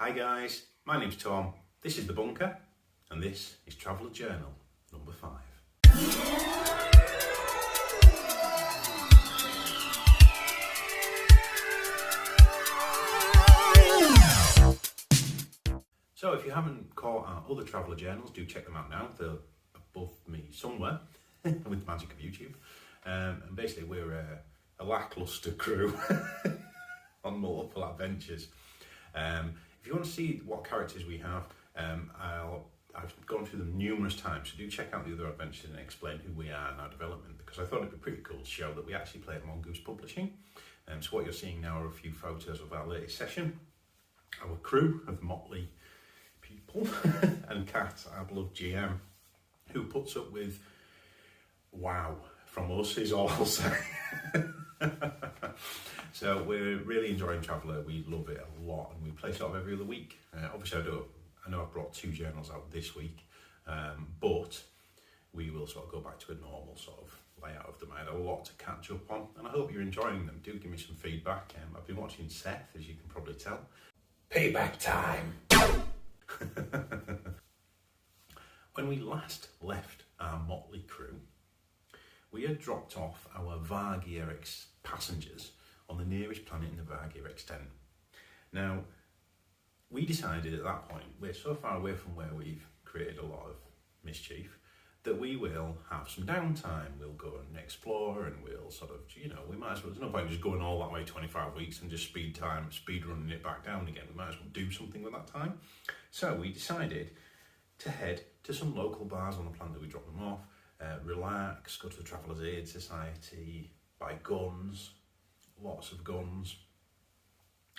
Hi guys, my name's Tom, this is The Bunker, and this is Traveller Journal number 5. So if you haven't caught our other Traveller Journals, do check them out now. They're above me somewhere with the magic of YouTube. And basically we're a lacklustre crew on multiple adventures. If you want to see what characters we have, I've gone through them numerous times, so do check out the other adventures and explain who we are and our development, because I thought it'd be pretty cool to show that we actually play at Mongoose Publishing. So what you're seeing now are a few photos of our latest session. Our crew of motley people and Kat, our beloved GM, who puts up with wow from us is all I'll say. So we're really enjoying Traveller, we love it a lot, and we play sort of every other week. Obviously I know I've brought 2 journals out this week, but we will sort of go back to a normal sort of layout of them. I had a lot to catch up on, and I hope you're enjoying them. Do give me some feedback. I've been watching Seth, as you can probably tell. Payback time! When we last left our motley crew, we had dropped off our Vargia passengers on the nearest planet in the Vargia extent. Now, we decided at that point, we're so far away from where we've created a lot of mischief, that we will have some downtime. We'll go and explore, and we'll sort of, we might as well, there's no point just going all that way 25 weeks and just speed running it back down again. We might as well do something with that time. So we decided to head to some local bars on the planet that we dropped them off, relax, go to the Travellers Aid Society, buy guns, lots of guns,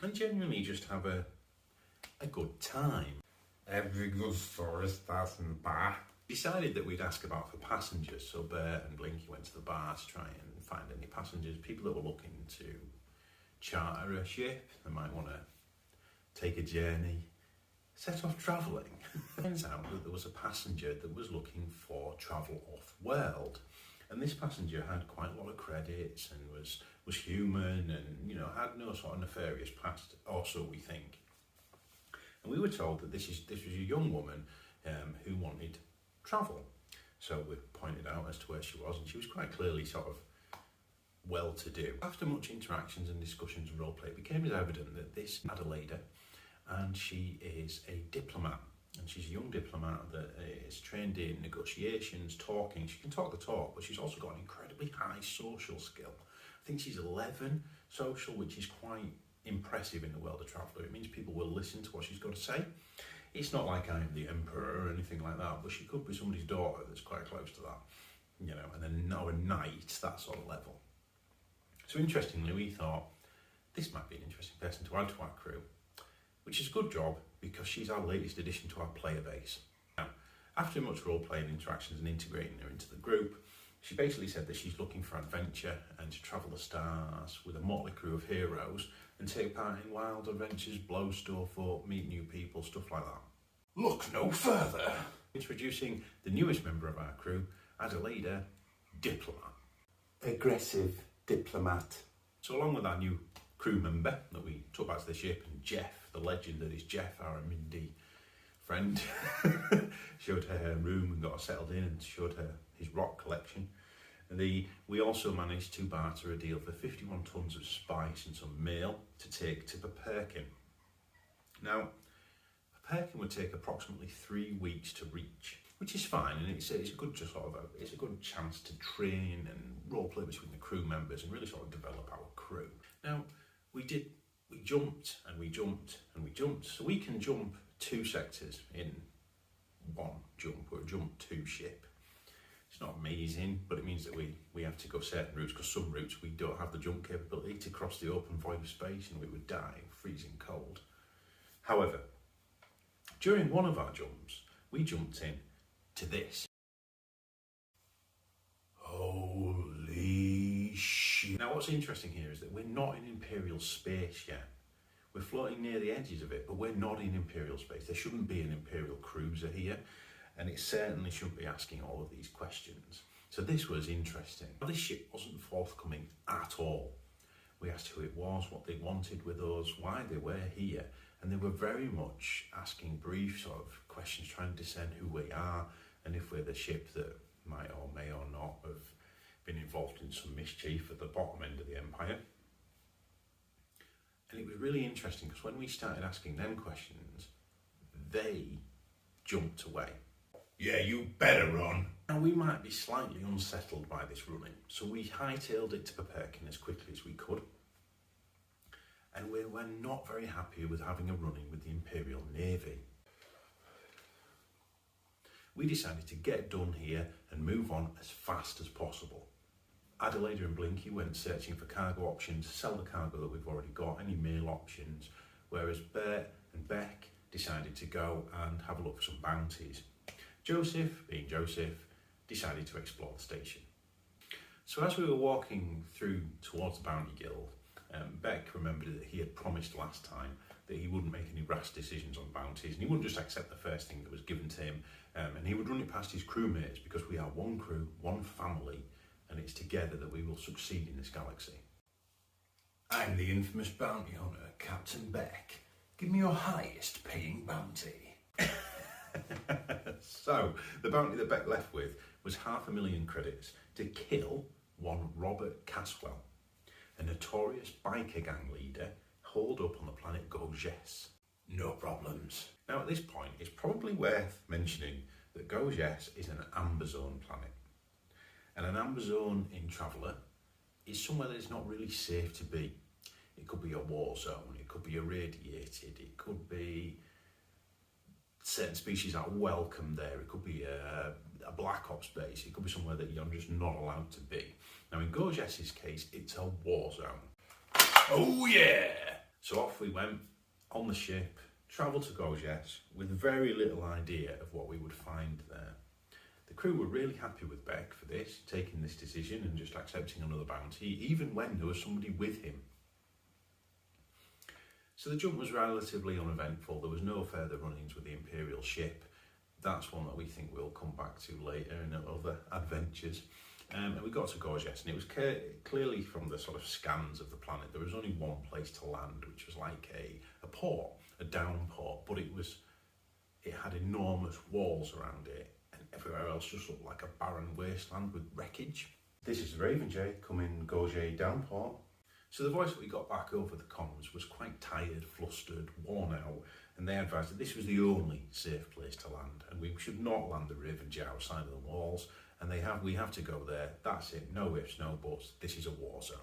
and genuinely just have a good time. Every good story starts in the bar. Decided that we'd ask about for passengers, so Bert and Blinky went to the bar to try and find any passengers, people that were looking to charter a ship, they might want to take a journey, set off travelling. Turns out that there was a passenger that was looking for travel off-world, and this passenger had quite a lot of credits and was human and had no sort of nefarious past, or so we think. And we were told that this was a young woman who wanted travel. So we pointed out as to where she was, and she was quite clearly sort of well-to-do. After much interactions and discussions and roleplay, it became evident that this Adelaida, and she is a diplomat, and she's a young diplomat that is trained in negotiations, talking. She can talk the talk, but she's also got an incredibly high social skill. I think she's 11 social, which is quite impressive in the world of Traveller. It means people will listen to what she's got to say. It's not like I'm the emperor or anything like that, but she could be somebody's daughter that's quite close to that, and then now a knight, that sort of level. So interestingly, we thought this might be an interesting person to add to our crew, which is a good job because she's our latest addition to our player base. Now, after much role-playing interactions and integrating her into the group, she basically said that she's looking for adventure and to travel the stars with a motley crew of heroes and take part in wild adventures, blow stuff up, meet new people, stuff like that. Look no further! Introducing the newest member of our crew, Adelaida, diplomat. Aggressive diplomat. So along with our new crew member that we took back to the ship, and Jeff, the legend that is Jeff, our Mindy friend, showed her her room and got her settled in and showed her his rock collection. And we also managed to barter a deal for 51 tonnes of spice and some mail to take to Perkin. Now, Perkin would take approximately 3 weeks to reach, which is fine, and it's a good it's a good chance to train and roleplay between the crew members and really sort of develop our crew. Now, we jumped and we jumped and we jumped, so we can jump 2 sectors in one jump, or jump 2 ship. It's not amazing, but it means that we have to go certain routes, because some routes we don't have the jump capability to cross the open void of space, and we would die freezing cold. However, during one of our jumps, we jumped in to this. Holy shit. Now what's interesting here is that we're not in Imperial space yet. We're floating near the edges of it, but we're not in Imperial space. There shouldn't be an Imperial cruiser here, and it certainly shouldn't be asking all of these questions. So this was interesting. This ship wasn't forthcoming at all. We asked who it was, what they wanted with us, why they were here, and they were very much asking brief sort of questions, trying to discern who we are and if we're the ship that might or may or not have been involved in some mischief at the bottom end of the Empire. And it was really interesting because when we started asking them questions, they jumped away. Yeah, you better run. And we might be slightly unsettled by this running, so we hightailed it to Perkin as quickly as we could. And we were not very happy with having a run-in with the Imperial Navy. We decided to get done here and move on as fast as possible. Adelaida and Blinky went searching for cargo options, sell the cargo that we've already got, any mail options, whereas Bert and Beck decided to go and have a look for some bounties. Joseph, being Joseph, decided to explore the station. So as we were walking through towards the Bounty Guild, Beck remembered that he had promised last time that he wouldn't make any rash decisions on bounties, and he wouldn't just accept the first thing that was given to him, and he would run it past his crewmates, because we are one crew, one family, and it's together that we will succeed in this galaxy. I'm the infamous bounty hunter, Captain Beck. Give me your highest paying bounty. So, the bounty that Beck left with was 500,000 credits to kill one Robert Caswell, a notorious biker gang leader holed up on the planet Gorges. No problems. Now at this point, it's probably worth mentioning that Gorges is an amber zone planet. And an amber zone in Traveller is somewhere that is not really safe to be. It could be a war zone, it could be irradiated, it could be certain species are welcome there, it could be a black ops base, it could be somewhere that you're just not allowed to be. Now in Gorges' case, it's a war zone. Oh yeah! So off we went on the ship, travelled to Gorges with very little idea of what we would find there. The crew were really happy with Beck for this, taking this decision and just accepting another bounty, even when there was somebody with him. So the jump was relatively uneventful. There was no further run-ins with the Imperial ship. That's one that we think we'll come back to later in other adventures. And we got to Gorges, and it was clearly from the sort of scans of the planet, there was only one place to land, which was like a port, a down port, but it had enormous walls around it, and everywhere else just looked like a barren wasteland with wreckage. This is Raven J coming Gorges downport. So the voice that we got back over the comms was quite tired, flustered, worn out, and they advised that this was the only safe place to land, and we should not land the Raven J outside of the walls, and we have to go there. That's it, no ifs, no buts, this is a war zone.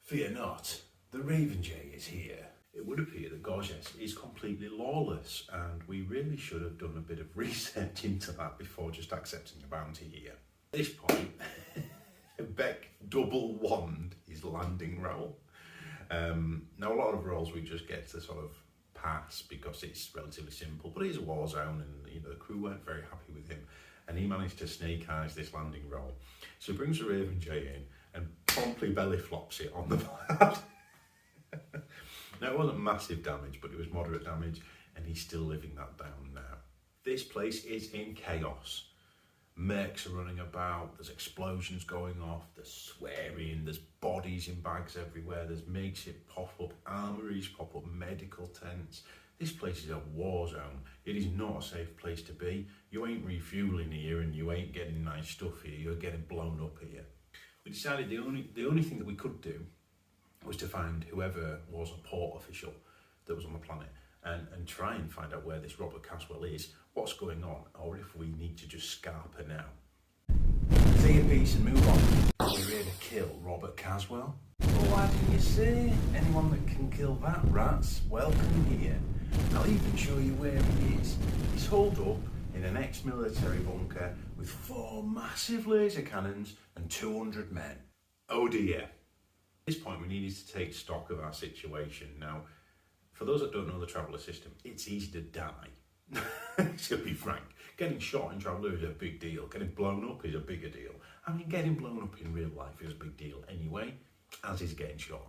Fear not, the Raven J is here. It would appear that Gorges is completely lawless, and we really should have done a bit of research into that before just accepting a bounty here. At this point, Beck double wand his landing roll. Now a lot of rolls we just get to sort of pass because it's relatively simple, but it is a war zone, and the crew weren't very happy with him, and he managed to snake eyes this landing roll. So he brings the Raven J in and promptly belly flops it on the pad. Now it wasn't massive damage, but it was moderate damage, and he's still living that down now. This place is in chaos. Mercs are running about, there's explosions going off, there's swearing, there's bodies in bags everywhere, there's makeshift pop-up armories, pop-up medical tents. This place is a war zone. It is not a safe place to be. You ain't refueling here, and you ain't getting nice stuff here, you're getting blown up here. We decided the only thing that we could do was to find whoever was a port official that was on the planet and try and find out where this Robert Caswell is, what's going on, or if we need to just scarp her now. Say your piece and move on. Are we ready to kill Robert Caswell? Well, why didn't you say? Anyone that can kill that rat's welcome here. I'll even show you where he is. He's holed up in an ex-military bunker with 4 massive laser cannons and 200 men. Oh dear. At this point we needed to take stock of our situation. Now, for those that don't know the Traveller system, it's easy to die. To be frank, getting shot in Traveller is a big deal. Getting blown up is a bigger deal. I mean, getting blown up in real life is a big deal anyway, as is getting shot.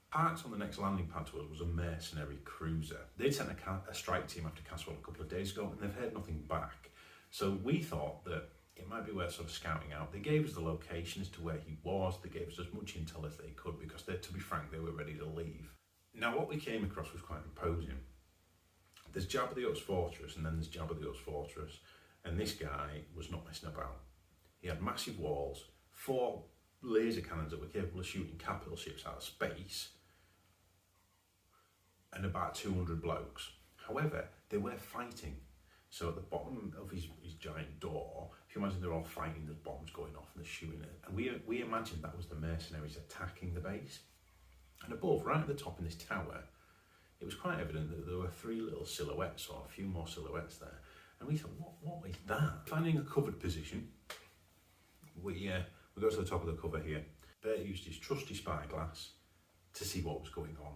Parked on the next landing pad to us was a mercenary cruiser. They'd sent a strike team after Caswell a couple of days ago, and they've heard nothing back. So we thought that it might be worth sort of scouting out. They gave us the location as to where he was. They gave us as much intel as they could because, to be frank, they were ready to leave. Now, what we came across was quite imposing. There's Jabba the Hutt's fortress, and then there's Jabba the Hutt's fortress. And this guy was not messing about. He had massive walls, 4 laser cannons that were capable of shooting capital ships out of space, and about 200 blokes. However, they were fighting. So at the bottom of his giant door, if you imagine they're all fighting, there's bombs going off and they're shooting it. And we imagined that was the mercenaries attacking the base. And above, right at the top in this tower, it was quite evident that there were 3 little silhouettes, or a few more silhouettes there. And we thought, what is that? Finding a covered position, we got to the top of the cover here. Bert used his trusty spyglass to see what was going on.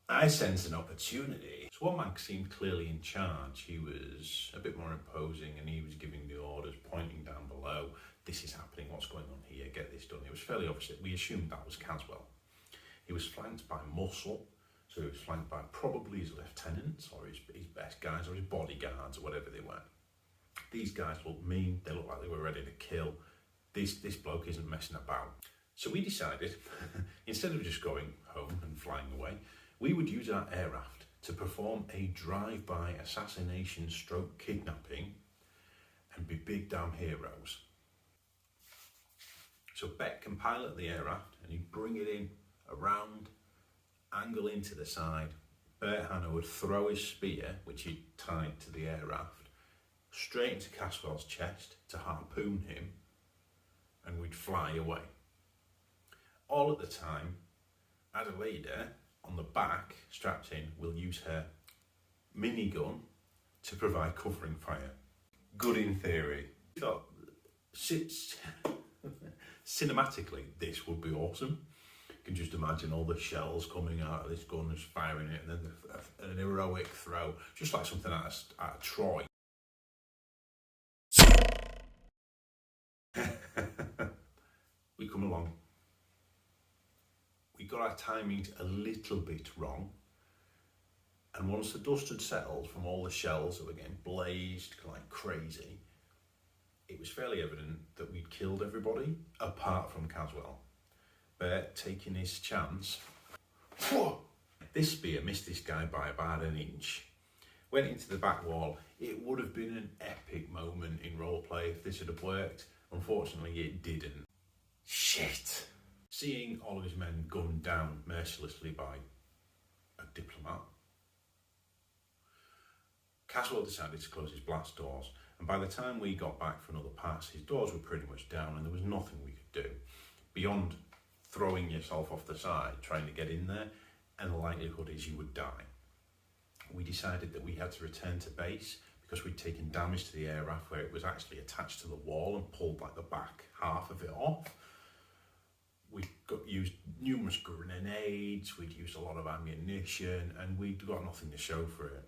I sensed an opportunity. So one man seemed clearly in charge. He was a bit more imposing and he was giving the orders, pointing down below. This is happening, what's going on here, get this done. It was fairly obvious that we assumed that was Caswell. He was flanked by Muscle, so he was flanked by probably his lieutenants or his best guys or his bodyguards or whatever they were. These guys looked mean, they looked like they were ready to kill. This bloke isn't messing about. So we decided, instead of just going home and flying away, we would use our aircraft to perform a drive-by assassination stroke kidnapping and be big damn heroes. So Beck can pilot the aircraft and he'd bring it in around, angle into the side. Bert Hanna would throw his spear, which he'd tied to the aircraft, straight into Caswell's chest to harpoon him, and we'd fly away. All at the time, Adelaida, on the back, strapped in, will use her minigun to provide covering fire. Good in theory. I thought, cinematically, this would be awesome. You can just imagine all the shells coming out of this gun, just firing it, and then an heroic throw, just like something out of Troy. We come along. We got our timings a little bit wrong, and once the dust had settled from all the shells that were getting blazed like crazy, it was fairly evident that we'd killed everybody apart from Caswell. Bert, taking his chance, this spear missed this guy by about an inch, went into the back wall. It would have been an epic moment in roleplay if this had worked. Unfortunately, it didn't. Shit! Seeing all of his men gunned down mercilessly by a diplomat, Caswell decided to close his blast doors, and by the time we got back for another pass, his doors were pretty much down and there was nothing we could do beyond throwing yourself off the side, trying to get in there, and the likelihood is you would die. We decided that we had to return to base because we'd taken damage to the aircraft where it was actually attached to the wall and pulled like the back half of it off. We used numerous grenades, we'd used a lot of ammunition, and we'd got nothing to show for it.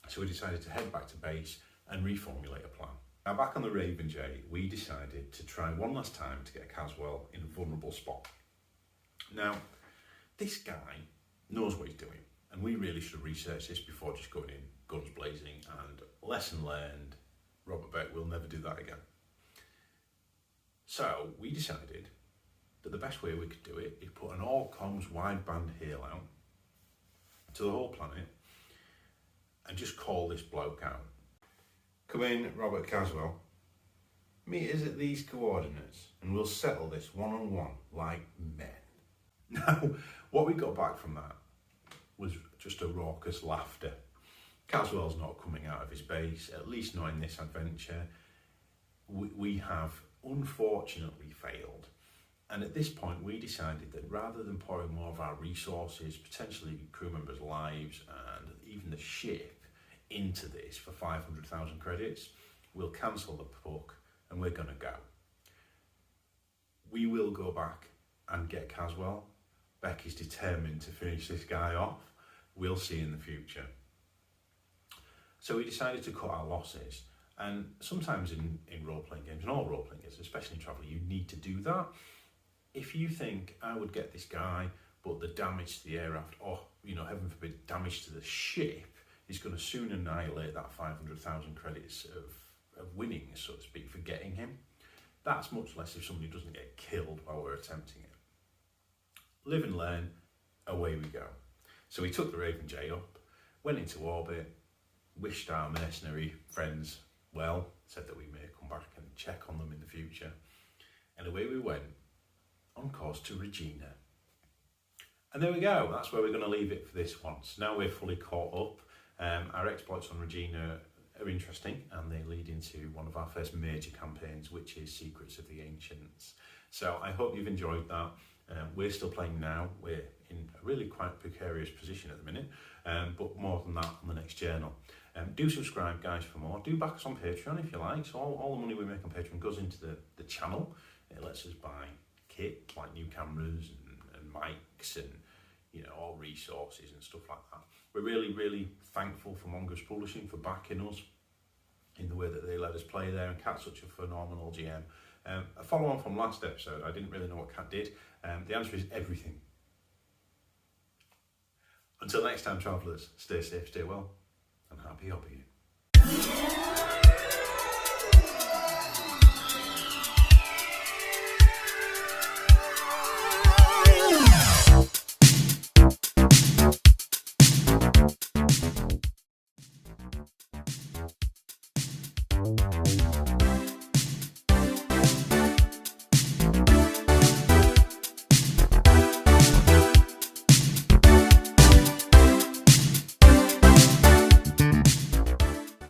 So we decided to head back to base and reformulate a plan. Now back on the Raven J, we decided to try one last time to get Caswell in a vulnerable spot. Now, this guy knows what he's doing, and we really should research this before just going in guns blazing, and lesson learned, Robert Beck will never do that again. So we decided that the best way we could do it is put an all-comms wideband hail out to the whole planet and just call this bloke out. Come in, Robert Caswell. Meet us at these coordinates and we'll settle this one-on-one like men. Now, what we got back from that was just a raucous laughter. Caswell's not coming out of his base, at least not in this adventure. We have unfortunately failed. And at this point, we decided that rather than pouring more of our resources, potentially crew members' lives, and even the ship into this for 500,000 credits, we'll cancel the book and we're going to go. We will go back and get Caswell. Beck is determined to finish this guy off. We'll see in the future. So we decided to cut our losses. And sometimes in role-playing games, and all role-playing games, especially in travel, you need to do that. If you think, I would get this guy, but the damage to the aircraft, or, heaven forbid, damage to the ship, is going to soon annihilate that 500,000 credits of winning, so to speak, for getting him. That's much less if somebody doesn't get killed while we're attempting it. Live and learn, away we go. So we took the Raven J up, went into orbit, wished our mercenary friends well, said that we may come back and check on them in the future. And away we went, on course to Regina. And there we go, that's where we're going to leave it for this once. Now we're fully caught up. Our exploits on Regina are interesting, and they lead into one of our first major campaigns, which is Secrets of the Ancients. So I hope you've enjoyed that. We're still playing now. We're in a really quite precarious position at the minute, but more than that on the next journal. Do subscribe, guys, for more. Do back us on Patreon if you like. So all the money we make on Patreon goes into the channel. It lets us buy kit like new cameras and mics and all resources and stuff like that. We're really thankful for Mongoose Publishing for backing us in the way that they let us play there, and Cat's such a phenomenal GM. A follow on from last episode, I didn't really know what Cat did. The answer is everything. Until next time, travellers, stay safe, stay well, and happy hobbying.